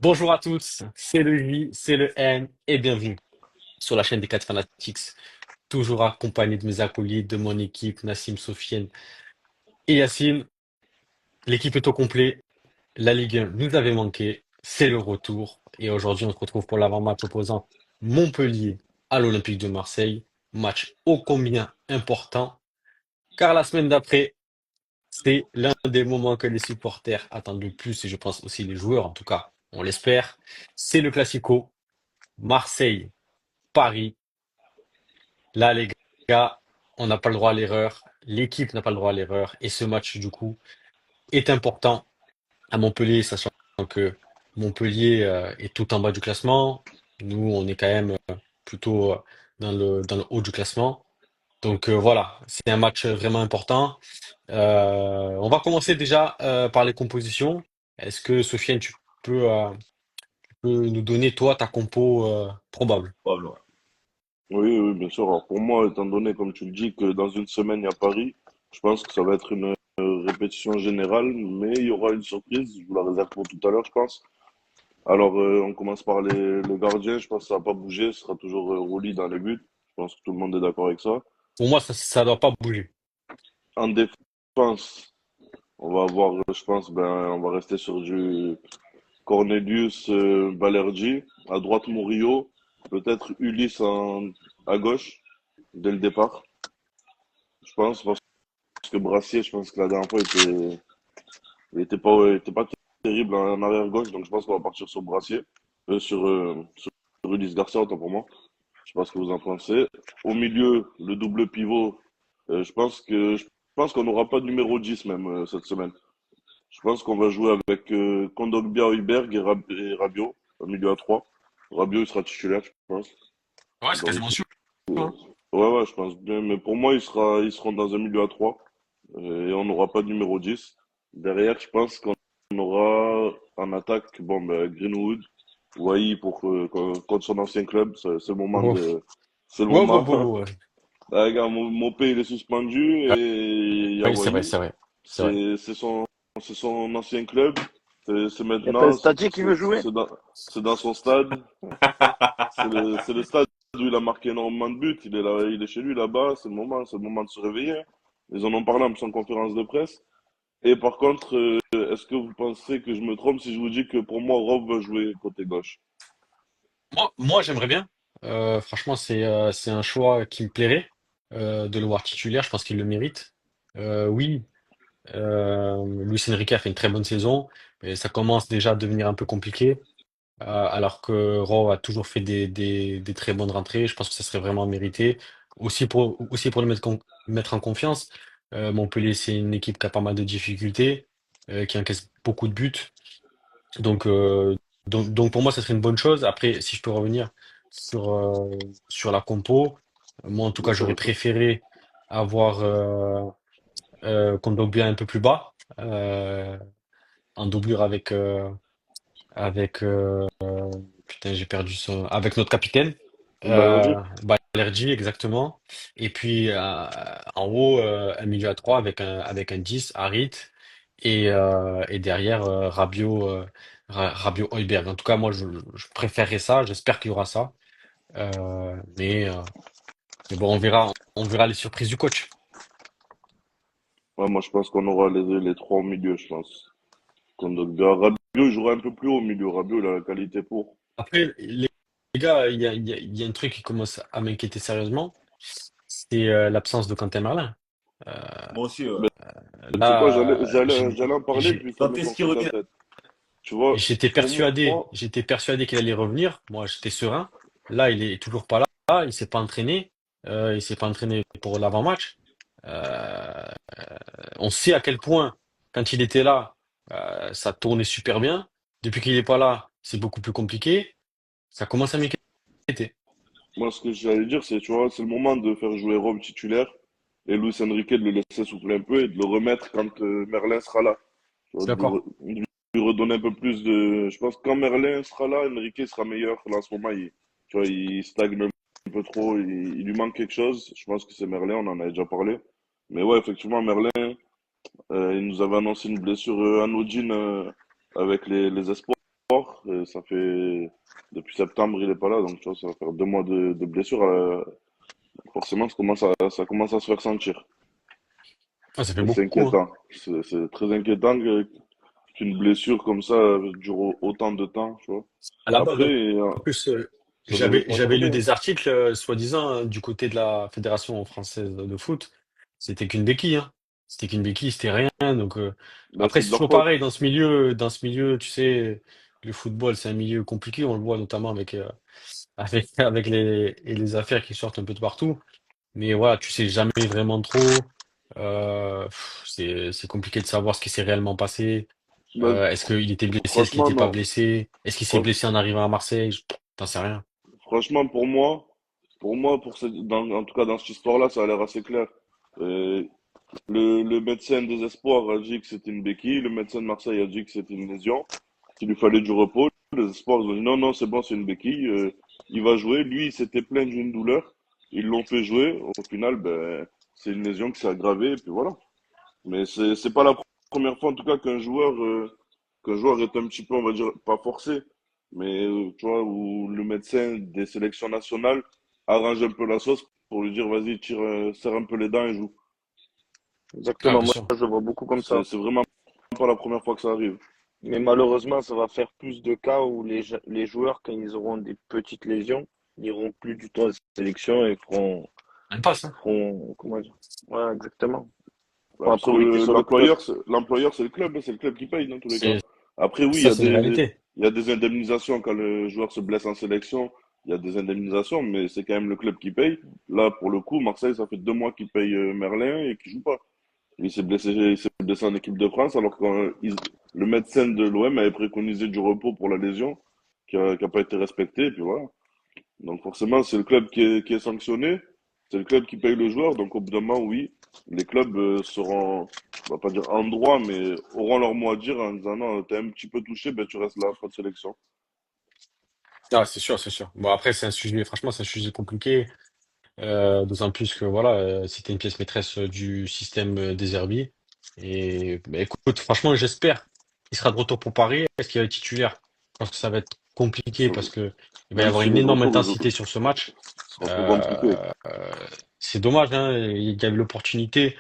Bonjour à tous, c'est le J, c'est le N et bienvenue sur la chaîne des 4 Fanatics, toujours accompagné de mes acolytes, de mon équipe, Nassim, Sofiane et Yacine. L'équipe est au complet, la Ligue 1 nous avait manqué, c'est le retour et aujourd'hui on se retrouve pour l'avant-match opposant Montpellier à l'Olympique de Marseille. Match ô combien important car la semaine d'après, c'est l'un des moments que les supporters attendent le plus et je pense aussi les joueurs en tout cas, on l'espère. C'est le Classico. Marseille, Paris. Là, les gars, on n'a pas le droit à l'erreur. L'équipe n'a pas le droit à l'erreur. Et ce match, du coup, est important à Montpellier, sachant que Montpellier est tout en bas du classement. Nous, on est quand même plutôt dans le haut du classement. Donc voilà, c'est un match vraiment important. On va commencer déjà par les compositions. Est-ce que, Sofiane, tu peux nous donner, toi, ta compo probable? Voilà. Oui, oui, bien sûr. Alors pour moi, étant donné, comme tu le dis, que dans une semaine, il y a Paris, je pense que ça va être une répétition générale, mais il y aura une surprise. Je vous la réserve pour tout à l'heure, je pense. Alors, on commence par le gardien. Je pense que ça va pas bouger. Ce sera toujours Rouli dans les buts. Je pense que tout le monde est d'accord avec ça. Pour moi, ça ne doit pas bouger. En défense, on va avoir, je pense, on va rester sur du Cornelius, Balerdi. À droite, Murillo. Peut-être Ulysse à gauche, dès le départ. Je pense, parce que Brassier, je pense que la dernière fois, il était pas terrible en arrière gauche, donc je pense qu'on va partir sur Brassier, sur Ulysse Garcia, autant pour moi. Je sais pas ce que vous en pensez. Au milieu, le double pivot, je pense qu'on n'aura pas de numéro 10 même cette semaine. Je pense qu'on va jouer avec Kondogbia, Højbjerg et Rabiot, au milieu à 3. Rabiot, il sera titulaire, je pense. Ouais, c'est Donc, quasiment sûr, euh, hein. ouais, ouais, je pense bien. Mais pour moi, ils seront dans un milieu à 3. Et on n'aura pas de numéro 10. Derrière, je pense qu'on aura en attaque, Greenwood, Wai contre son ancien club. C'est le moment Wow. de, c'est le Wow, wow, moment. wow, wow. Ah, regarde, Mopé, il est suspendu Ouais, et il y a oui, c'est vrai, Wai. c'est vrai. C'est vrai. C'est son ancien club. C'est Il y a pas un maintenant, stadier qui veut jouer? c'est dans son stade. C'est le stade où il a marqué énormément de buts. Il est là, il est chez lui là-bas. C'est le moment de se réveiller. Ils en ont parlé en son conférence de presse. Et par contre, est-ce que vous pensez que je me trompe si je vous dis que pour moi, Rob va jouer côté gauche? Moi, j'aimerais bien. Franchement, c'est un choix qui me plairait de le voir titulaire. Je pense qu'il le mérite. Oui, Luis Enrique a fait une très bonne saison, mais ça commence déjà à devenir un peu compliqué. Alors que Rowe a toujours fait des très bonnes rentrées. Je pense que ça serait vraiment mérité. Aussi pour le mettre en confiance. Montpellier, c'est une équipe qui a pas mal de difficultés, qui encaisse beaucoup de buts. Donc, euh, donc pour moi, ça serait une bonne chose. Après, si je peux revenir sur la compo, moi en tout Bien cas, sûr, j'aurais bien sûr. préféré avoir Kondogbia un peu plus bas, en doublure avec putain, j'ai perdu son. Avec notre capitaine, Balerdi? Balerdi, exactement. Et puis en haut, un milieu à 3 avec un 10, Harit. Et derrière, Rabiot Højbjerg. En tout cas, moi, je préférerais ça. J'espère qu'il y aura ça. Mais bon, on verra les surprises du coach. Ouais, moi, je pense qu'on aura les trois au milieu, je pense. Kondogbia. Rabiot, il jouera un peu plus haut au milieu. Rabiot, il a la qualité pour. Après, les gars, il y a un truc qui commence à m'inquiéter sérieusement. C'est l'absence de Quentin Merlin. Euh, Moi aussi, ouais. Mais tu sais quoi, Là, j'allais en parler, puis ça Quand m'est est-ce qu'il sorti de la revient? tête. Tu vois, j'étais pour persuadé, moi, j'étais persuadé qu'il allait revenir. Moi, j'étais serein. Là, il est toujours pas là. Il s'est pas entraîné. Il s'est pas entraîné pour l'avant-match. Euh, on sait à quel point, quand il était là, ça tournait super bien. Depuis qu'il est pas là, c'est beaucoup plus compliqué. Ça commence à m'inquiéter. ce que j'allais dire, c'est, tu vois, c'est le moment de faire jouer Rome titulaire et Luis Enrique de le laisser souffler un peu et de le remettre quand Merlin sera là. Tu Je vois, suis d'accord. de lui redonner un peu plus de. Je pense que quand Merlin sera là, Enrique sera meilleur. Là, en ce moment, tu vois, il stagne un peu trop, il lui manque quelque chose. Je pense que c'est Merlin, on en avait déjà parlé. Mais ouais, effectivement, Merlin, il nous avait annoncé une blessure anodine avec les espoirs. Ça fait depuis septembre, il est pas là, donc tu vois, ça va faire 2 mois de blessure. Forcément, ça commence à se faire sentir. Ah, ça fait Et c'est beaucoup, hein. inquiétant. C'est très inquiétant qu'une blessure comme ça dure autant de temps, tu vois. À la base, Après, en plus, ça devrait pas j'avais lu tarder, hein. des articles, soi-disant, du côté de la Fédération française de foot. C'était qu'une béquille, hein. C'était qu'une béquille, c'était rien. Donc, Ben, après, c'est de c'est leur toujours faute. pareil dans ce milieu, tu sais, le football, c'est un milieu compliqué. On le voit notamment avec, avec les affaires qui sortent un peu de partout. Mais voilà, tu sais jamais vraiment trop. C'est compliqué de savoir ce qui s'est réellement passé. Ben, Est-ce qu'il était blessé? Est-ce qu'il franchement, n'était pas non. blessé? Est-ce qu'il s'est Fran- blessé en arrivant à Marseille? T'en sais rien. Franchement, en tout cas dans cette histoire-là, ça a l'air assez clair. Euh, le médecin des espoirs a dit que c'était une béquille, le médecin de Marseille a dit que c'était une lésion, qu'il lui fallait du repos. Les espoirs ils ont dit non, non, c'est bon, c'est une béquille, il va jouer. Lui, il s'était plaint d'une douleur, ils l'ont fait jouer. Au final, ben, c'est une lésion qui s'est aggravée, et puis voilà. Mais c'est pas la première fois, en tout cas, qu'un joueur est un petit peu, on va dire, pas forcé, mais tu vois, où le médecin des sélections nationales arrange un peu la sauce pour lui dire, vas-y, serre un peu les dents et joue. Ah, Exactement, bien moi sûr. je le vois beaucoup comme ça. C'est vraiment pas la première fois que ça arrive. Mais malheureusement, ça va faire plus de cas où les joueurs, quand ils auront des petites lésions, n'iront plus du tout à la sélection et Même pas ça. comment dire? Ouais, exactement. Bah, Feront la parce que priorité sur le club. l'employeur, c'est le club qui paye dans tous les cas. C'est, Après, oui, ça, c'est une réalité. il y a des indemnisations quand le joueur se blesse en sélection. Il y a des indemnisations, mais c'est quand même le club qui paye. Là, pour le coup, Marseille, ça fait 2 mois qu'il paye Merlin et qu'il joue pas. Il s'est blessé en équipe de France, alors que le médecin de l'OM avait préconisé du repos pour la lésion, qui a pas été respecté, et puis voilà. Donc forcément, c'est le club qui est sanctionné, c'est le club qui paye le joueur. Donc au bout d'un moment, oui, les clubs seront, on va pas dire en droit, mais auront leur mot à dire en disant non, t'es un petit peu touché, ben tu restes là, pas de sélection. Ah, c'est sûr, c'est sûr. Bon, après, c'est un sujet, franchement, c'est un sujet compliqué. D'autant plus que, voilà, c'était une pièce maîtresse du système des Herbiers. Et, bah, écoute, franchement, j'espère qu'il sera de retour pour Paris. Est-ce qu'il va être titulaire? Je pense que ça va être compliqué Ça- parce que il va y Même avoir s'il une est de énorme retour, intensité sur ce match. ce sera trop compliqué. Euh, c'est dommage, hein. Il y a eu l'opportunité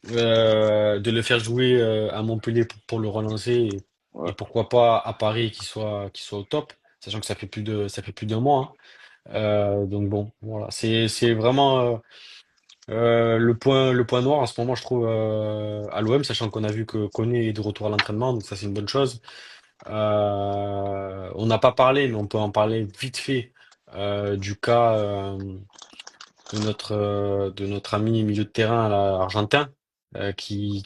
de le faire jouer à Montpellier pour le relancer et Ouais. pourquoi pas à Paris qu'il soit au top, sachant que ça fait plus d'un mois, hein. Donc bon, voilà, c'est vraiment le point noir en ce moment, je trouve, à l'OM, sachant qu'on a vu que Koné est de retour à l'entraînement, donc ça c'est une bonne chose. On n'a pas parlé, mais on peut en parler vite fait du cas de notre ami milieu de terrain là, argentin qui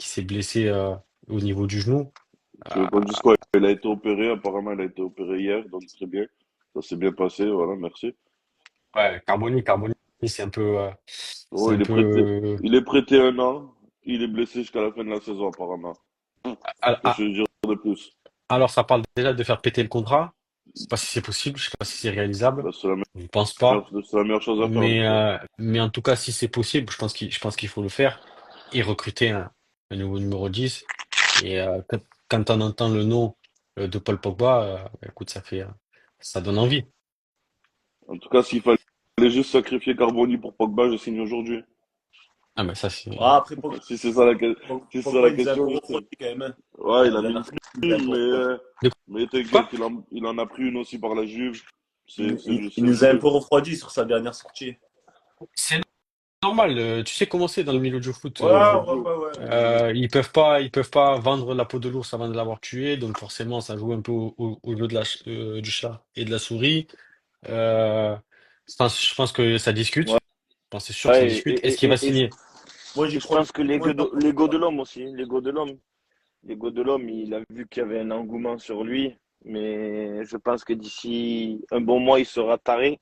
s'est blessé au niveau du genou. Tu veux qu'on dise quoi? Il a été opéré, apparemment il a été opéré hier, donc très bien. Ça s'est bien passé, voilà, merci. Ouais, Carboni, c'est Oh, un peu. il est prêté 1 an, il est blessé jusqu'à la fin de la saison, apparemment. Ah, Qu'est-ce ah, que je veux dire de plus? alors, ça parle déjà de faire péter le contrat. Je sais pas si c'est possible, je sais pas si c'est réalisable. Bah, Je pense pas. c'est la meilleure chose à faire, en tout cas. Mais en tout cas, si c'est possible, je pense qu'il faut le faire et recruter un nouveau numéro 10. Et quand on entend le nom de Paul Pogba, écoute, ça donne envie. En tout cas, s'il fallait juste sacrifier Carboni pour Pogba, je signe aujourd'hui. Ah, mais ça, c'est. Ah, après, Si c'est ça la, si c'est ça Pogba, la il nous a un peu question, je signe. refroidi quand même, hein. Ouais, il La a mis une dernière plume, sortie, il nous a un peu refroidi. mais, mais Quoi? t'inquiète, il en a pris une aussi par la Juve. Il nous a un peu refroidi sur sa dernière sortie. C'est normal, tu sais comment c'est dans le milieu du foot. Ouais, ouais, ouais, ouais. Ils peuvent pas vendre la peau de l'ours avant de l'avoir tué, donc forcément ça joue un peu au jeu du chat et de la souris. Euh, je pense que ça discute. Ouais, Je pense c'est sûr que ça ouais, discute. Est-ce qu'il va signer? Moi, j'y et je crois pense que moyen. l'ego de l'homme aussi, l'ego de l'homme, il a vu qu'il y avait un engouement sur lui, mais je pense que d'ici un bon mois, il sera taré,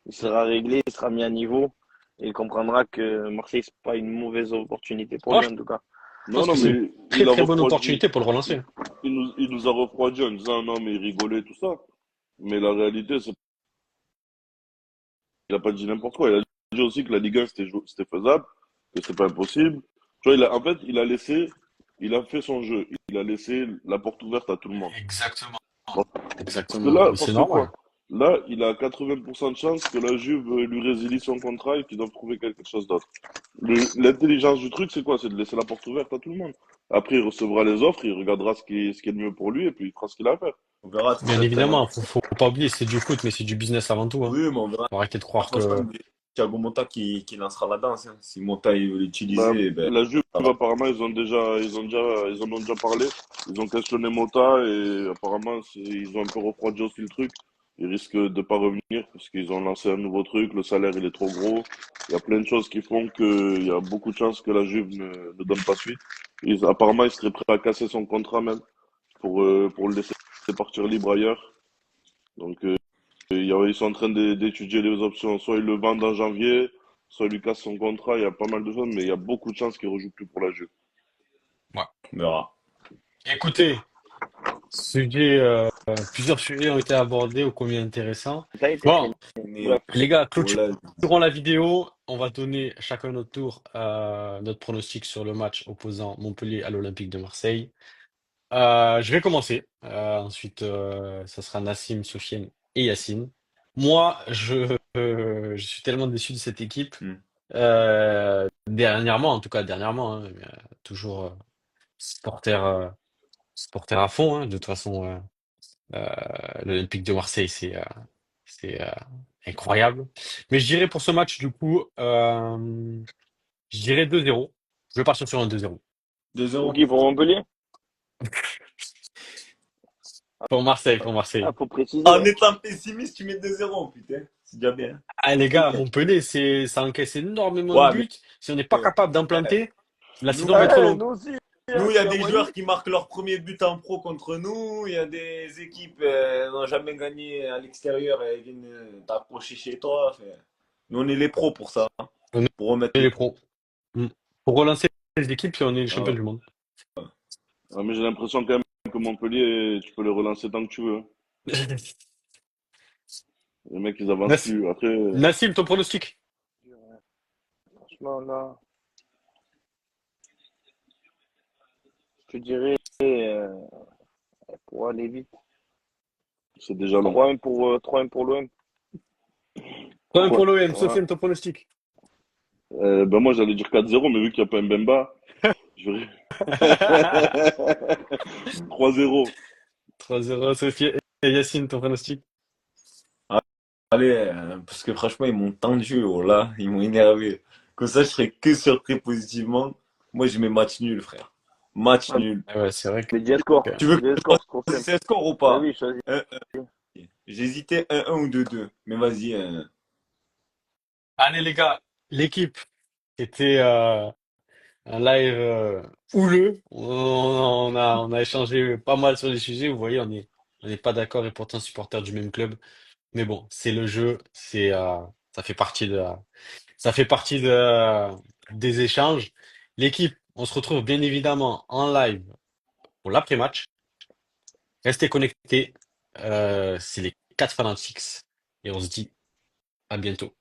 il sera réglé, il sera mis à niveau, et il comprendra que Marseille, c'est pas une mauvaise opportunité pour Moi, lui je en tout cas. Non, pense que non, c'est une mais très il a très bonne refroidi. opportunité pour le relancer. Il nous a refroidi en disant non, mais il rigolait, tout ça. Mais la réalité, c'est qu'il a pas dit n'importe quoi. Il a dit aussi que la Ligue 1, c'était faisable, que c'est pas impossible. Tu vois, en fait, il a fait son jeu. Il a laissé la porte ouverte à tout le monde. Exactement. Parce que Exactement. là, Mais c'est parce que normal. quoi? Là, il a 80% de chance que la Juve lui résilie son contrat et qu'ils doivent trouver quelque chose d'autre. L'intelligence du truc, c'est quoi? C'est de laisser la porte ouverte à tout le monde. Après, il recevra les offres, il regardera ce qui est le mieux pour lui et puis il fera ce qu'il a à faire. On verra Bien très, très évidemment, mal. faut pas oublier, c'est du foot, mais c'est du business avant tout, hein. Oui, mais on verra. Faut arrêter de De toute croire façon, que. Thiago Monta qui lancera la danse, hein. Si Monta il veut Bah, l'utiliser, ben, la Juve, ça va. apparemment, ils en ont déjà parlé. Ils ont questionné Mota et apparemment, ils ont un peu refroidi aussi le truc. Ils risquent de pas revenir parce qu'ils ont lancé un nouveau truc. Le salaire, il est trop gros. Il y a plein de choses qui font qu'il y a beaucoup de chances que la Juve ne donne pas suite. Apparemment, ils seraient prêts à casser son contrat même pour le laisser partir libre ailleurs. Donc, ils sont en train d'étudier les options. Soit ils le vendent en janvier, soit ils lui cassent son contrat. Il y a pas mal de choses, mais il y a beaucoup de chances qu'il ne rejoue plus pour la Juve. Ouais. On verra. Écoutez, plusieurs sujets ont été abordés au combien intéressant. Ça a été Bon, fini. Mais Bref, les gars, voilà. clôturons la vidéo. On va donner chacun notre tour notre pronostic sur le match opposant Montpellier à l'Olympique de Marseille. Je vais commencer. Ensuite, ça sera Nassim, Sofiane et Yacine. Moi, je suis tellement déçu de cette équipe. Hmm. Dernièrement, en tout cas dernièrement, hein, mais, toujours supporter, supporter à fond, hein. De toute façon, l'Olympique de Marseille, c'est incroyable. Mais je dirais pour ce match, du coup, je dirais 2-0. Je vais partir sur un 2-0. 2-0. pour qui? Pour Montpellier? Pour Marseille, pour Marseille. Ah, faut préciser, En hein. étant pessimiste, tu mets 2-0, putain. C'est déjà bien. Ah les gars, Montpellier, ça encaisse énormément de Ouais, mais buts. Si on n'est pas capable euh, d'implanter, la saison va nous, être Eh, longue. nous aussi, nous, hein, il y a c'est des Awali. joueurs qui marquent leur premier but en pro contre nous. Il y a des équipes n'ont jamais gagné à l'extérieur et viennent t'approcher chez toi. Enfin, nous, on est les pros pour ça, hein, On est pour remettre les les. pros. Mm. Pour relancer les équipes, puis on est les champions Ah, du monde. Ah, mais j'ai l'impression quand même que Montpellier, tu peux les relancer tant que tu veux, hein. Les mecs, ils avancent Nassim, plus. Après, Nassim, ton pronostic? Franchement, là, je te dirais, pour aller vite, c'est déjà long. 3-1 pour l'OM. Problème pour Ouais. l'OM, Voilà. Sofiane, ton pronostic? Ben moi, j'allais dire 4-0, mais vu qu'il n'y a pas Mbemba, je vais 3-0. 3-0, Sofiane et Yacine, ton pronostic? ah, allez, parce que franchement, ils m'ont tendu, oh là, ils m'ont énervé. Comme ça, je serais que surpris positivement. Moi, je mets match nul, frère. Match Ah, nul. Ah ouais, c'est vrai que. mais dis un score. Tu veux que Dis un je score, c'est trop choisisse simple. un score ou Bah pas? oui, choisis. Euh, J'hésitais 1-1 ou 2-2. Mais vas-y. Allez les gars, l'équipe, c'était un live houleux. On a échangé pas mal sur les sujets. Vous voyez, on n'est pas d'accord et pourtant supporters du même club. Mais bon, c'est le jeu, ça fait partie ça fait partie des échanges. L'équipe, on se retrouve bien évidemment en live pour l'après-match. Restez connectés. C'est les 4 Fanatics et on se dit à bientôt.